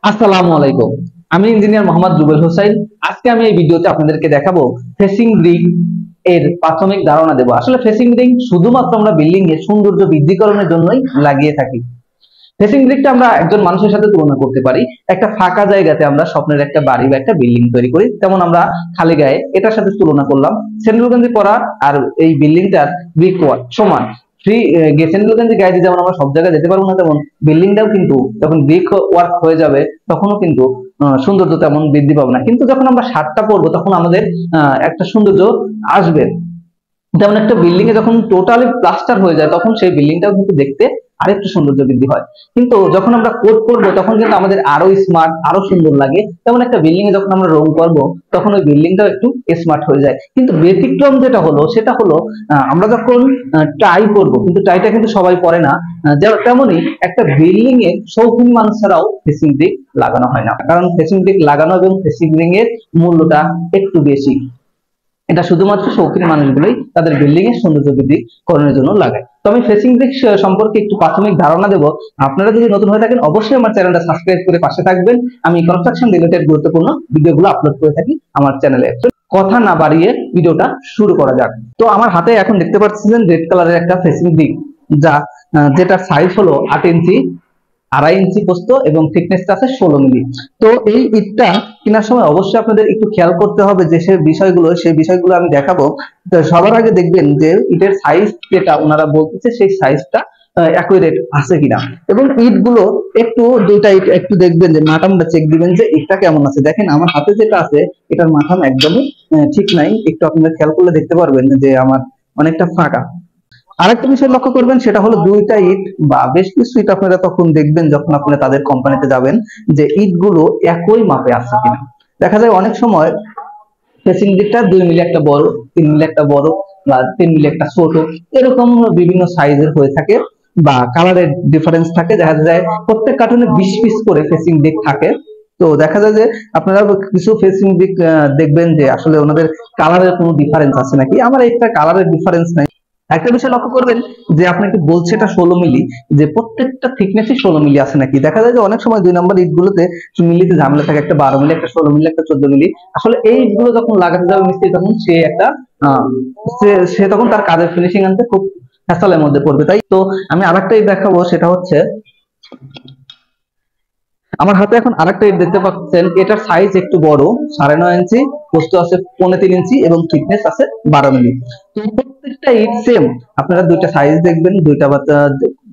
আসসালামু আলাইকুম। আমি ইঞ্জিনিয়ার মোহাম্মদ জুবেল হোসাইন। আজকে আমি এই ভিডিওতে আপনাদেরকে দেখাবো ফেসিং ব্রিক এর প্রাথমিক ধারণা দেব। আসলে ফেসিং ব্রিক শুধুমাত্র আমরা বিল্ডিং এর সৌন্দর্য বৃদ্ধিকরণের জন্যই লাগিয়ে থাকি। ফেসিং ব্রিকটা আমরা একজন মানুষের সাথে তুলনা করতে পারি। একটা ফাঁকা জায়গাতে আমরা স্বপ্নের একটা বাড়ি বা একটা বিল্ডিং তৈরি করি, তেমন আমরা খালি গায়ে এটার সাথে তুলনা করলাম। সেন্ট্রাল করা আর এই বিল্ডিংটার ব্রিক ওয়ার্ক সমান। সেন্ট্রাল গায়ে যেমন আমরা সব জায়গায় যেতে পারবো না, তেমন বিল্ডিংটাও কিন্তু যখন ব্রিক ওয়ার্ক হয়ে যাবে তখনও কিন্তু সৌন্দর্য তেমন বৃদ্ধি পাবে না। কিন্তু যখন আমরা সারটা পরবো তখন আমাদের একটা সৌন্দর্য আসবে। যেমন একটা বিল্ডিং এ যখন টোটালি প্লাস্টার হয়ে যায় তখন সেই বিল্ডিংটাও কিন্তু দেখতে আরেকটু সৌন্দর্য বৃদ্ধি হয়। কিন্তু যখন আমরা কোট করবো তখন কিন্তু আমাদের আরো স্মার্ট, আরো সুন্দর লাগে। যেমন একটা বিল্ডিং এ যখন আমরা রং করবো তখন ওই বিল্ডিংটাও একটু স্মার্ট হয়ে যায়। কিন্তু ব্যতিক্রম যেটা হলো সেটা হলো আমরা যখন টাই করবো, কিন্তু টাইটা কিন্তু সবাই পরে না। তেমনই একটা বিল্ডিং এর শৌখিন মানুষ ছাড়াও ফেসিং ব্রিক লাগানো হয় না, কারণ ফেসিং ব্রিক লাগানো এবং ফেসিং এর মূল্যটা একটু বেশি। এটা শুধুমাত্র শৌখিন মানুষগুলোই তাদের বিল্ডিং এর সৌন্দর্য বৃদ্ধি করানোর জন্য লাগায়। তো আমি ফেসিং ব্রিক সম্পর্কে একটু প্রাথমিক ধারণা দেব। আপনারা যদি নতুন হয়ে থাকেন অবশ্যই আমার চ্যানেলটা সাবস্ক্রাইব করে পাশে থাকবেন। আমি কনস্ট্রাকশন রিলেটেড গুরুত্বপূর্ণ ভিডিওগুলো আপলোড করে থাকি আমার চ্যানেলে। কথা না বাড়িয়ে ভিডিওটা শুরু করা যাক। তো আমার হাতে এখন দেখতে পাচ্ছেন রেড কালারের একটা ফেসিং ব্রিক, যেটার সাইজ হলো 8 ইঞ্চি, 2.5 ইঞ্চি প্রস্থ এবং থিকনেসটা আছে 16 মিলি। তো এই ইটটা কেনার সময় অবশ্যই আপনাদের একটু খেয়াল করতে হবে যে সেই বিষয়গুলো আমি দেখাবো। তো সবার আগে দেখবেন যে ইটের সাইজ যেটা ওনারা বলতেছে সেই সাইজটা অ্যাকুরেট আছে কিনা, এবং ইট গুলো দুইটা ইট একটু দেখবেন যে মাথামটা চেক দিবেন যে ইটটা কেমন আছে। দেখেন আমার হাতে যেটা আছে এটার মাথাম একদমই ঠিক নাই। একটু আপনারা খেয়াল করলে দেখতে পারবেন যে আমার অনেকটা ফাঁকা। আরেকটা বিষয় লক্ষ্য করবেন, সেটা হলো দুইটা ইট বা বেশ কিছু ইট আপনারা তখন দেখবেন যখন আপনারা তাদের কোম্পানিতে যাবেন যে ইট গুলো একই মাপে আছে কিনা। দেখা যায় অনেক সময় ফেসিং ব্রিকটা 2 মিলি একটা বড়, 3 মিলি একটা বড়, বা 3 মিলি একটা ছোট, এরকম বিভিন্ন সাইজের হয়ে থাকে বা কালারের ডিফারেন্স থাকে। দেখা যায় প্রত্যেক কার্টুনে 20 পিস করে ফেসিং ব্রিক থাকে। তো দেখা যায় যে আপনারা কিছু ফেসিং ব্রিক দেখবেন যে আসলে ওনাদের কালারের কোনো ডিফারেন্স আছে নাকি। আমার একটা কালারের ডিফারেন্স নাই। একটা বিষয় লক্ষ্য করবেন যে আপনাকে বলছে এটা 16 মিলি, যে প্রত্যেকটা থিকনেসই 16 মিলি আছে নাকি। দেখা যায় যে অনেক সময় 2 নম্বর ইট গুলোতে মিলিতে ঝামেলা থাকে, একটা 12 মিলি, একটা 16 মিলি, একটা 14 মিলি। আসলে এই ইট গুলো যখন লাগাতে যাবে মিস্ত্রি তখন সে তখন তার কাজের ফিনিশিং আনতে খুব হ্যাসেলের মধ্যে পড়বে। তাই তো আমি আরেকটা ইট দেখাবো, সেটা হচ্ছে আমার হাতে এখন আরেকটা ইট দেখতে পাচ্ছেন। এটার সাইজ একটু বড়, 9.5 ইঞ্চি, প্রস্থ আছে 3.5 ইঞ্চি এবং থিকনেস আছে 12 মিলি। তো প্রত্যেকটা ইট সেম। আপনারা দুইটা সাইজ দেখবেন,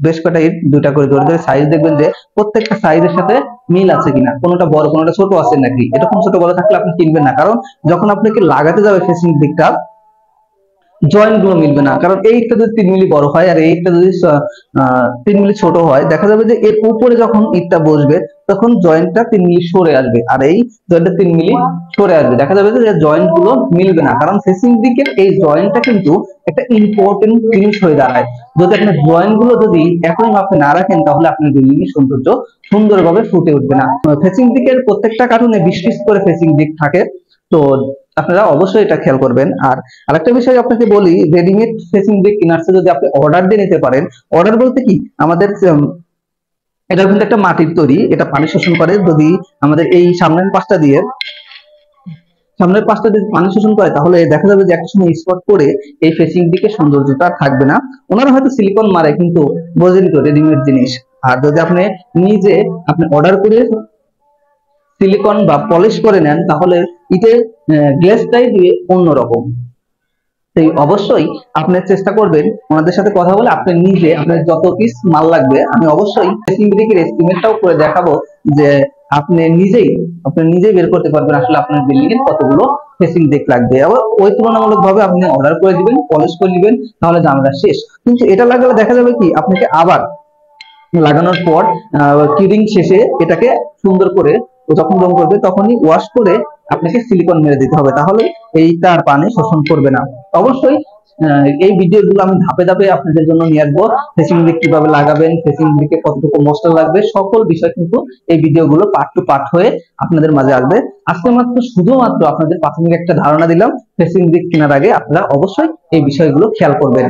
বেশ কয়টা ইট দুইটা করে ধরে সাইজ দেখবেন যে প্রত্যেকটা সাইজের সাথে মিল আছে কিনা, কোনোটা বড় কোনোটা ছোট আছে নাকি। এরকম ছোট বড় থাকলে আপনি কিনবেন না, কারণ যখন আপনাকে লাগাতে যাবে ফেসিং ব্রিকটা জয়েন্ট গুলো মিলবে না। কারণ এই ইটটা যদি 3 মিলি বড় হয় আর এই ইটটা যদি 3 মিলি ছোট হয়, দেখা যাবে যে এর উপরে যখন ইটটা বসবে তখন জয়েন্টটা 3 মিলি সরে আসবে আর এই জয়েন্টটা 3 মিলি সরে আসবে। দেখা যাবে যে জয়েন্ট গুলো মিলবে না, কারণ ফেসিং দিকের এই জয়েন্টটা কিন্তু একটা ইম্পর্টেন্ট জিনিস হয়ে দাঁড়ায়। যদি আপনি জয়েন্ট গুলো যদি একই মাপে না রাখেন তাহলে আপনার বিল্ডিং এর সৌন্দর্য সুন্দরভাবে ফুটে উঠবে না। ফেসিং দিকের প্রত্যেকটা কার্টুনে 20 পিস করে ফেসিং দিক থাকে। তো আপনারা অবশ্যই এটা খেয়াল করবেন। আর আরেকটা বিষয় আপনাকে বলি, রেডিমেড ফেসিং ব্রিক কেনার চেয়ে যদি আপনি অর্ডার দিয়ে নিতে পারেন। অর্ডার বলতে কি, আমাদের এটা কিন্তু একটা মাটির তৈরি, এটা পানি শোষণ করে। যদি আমাদের এই সামনের পাশটা দিয়ে পানি শোষণ করে তাহলে দেখা যাবে যে একটা সময় স্পট করে এই ফেসিং দিকে সৌন্দর্যটা থাকবে না। ওনারা হয়তো সিলিকন মারে, কিন্তু বোঝেন তো রেডিমেড জিনিস। আর যদি আপনি অর্ডার করে সিলিকন বা পলিশ করে নেন তাহলে ইটের গ্লেজটাই দিয়ে অন্যরকম। তাই অবশ্যই আপনি চেষ্টা করবেন ওনাদের সাথে কথা বলে আপনি নিজে আপনার যত পিস মাল লাগবে, আমি অবশ্যই ফেসিং ব্রিকের এস্টিমেটটাও করে দেখাবো যে আপনি নিজেই বের করতে পারবেন আসলে আপনার বিল্ডিং এর কতগুলো ফেসিং ব্রিক লাগবে। আবার ওই তুলনামূলক ভাবে আপনি অর্ডার করে দিবেন, পলিশ করে দিবেন, তাহলে ঝামেলা শেষ। কিন্তু এটা লাগালে দেখা যাবে কি, আপনাকে আবার লাগানোর পর কিউরিং শেষে এটাকে সুন্দর করে যখন রং করবে তখনই ওয়াশ করে আপনাকে সিলিকন মেরে দিতে হবে, তাহলে এইটা আর পানি শোষণ করবে না। অবশ্যই এই ভিডিওগুলো আমি ধাপে ধাপে আপনাদের জন্য নিয়ে আসবো। ফেসিং ব্রিক কিভাবে লাগাবেন, ফেসিং ব্রিকে কতটুকু মশলা লাগবে, সকল বিষয় কিন্তু এই ভিডিওগুলো পার্ট টু পার্ট হয়ে আপনাদের মাঝে আসবে। আজকে শুধুমাত্র আপনাদের প্রাথমিক একটা ধারণা দিলাম। ফেসিং ব্রিক কেনার আগে আপনারা অবশ্যই এই বিষয়গুলো খেয়াল করবেন।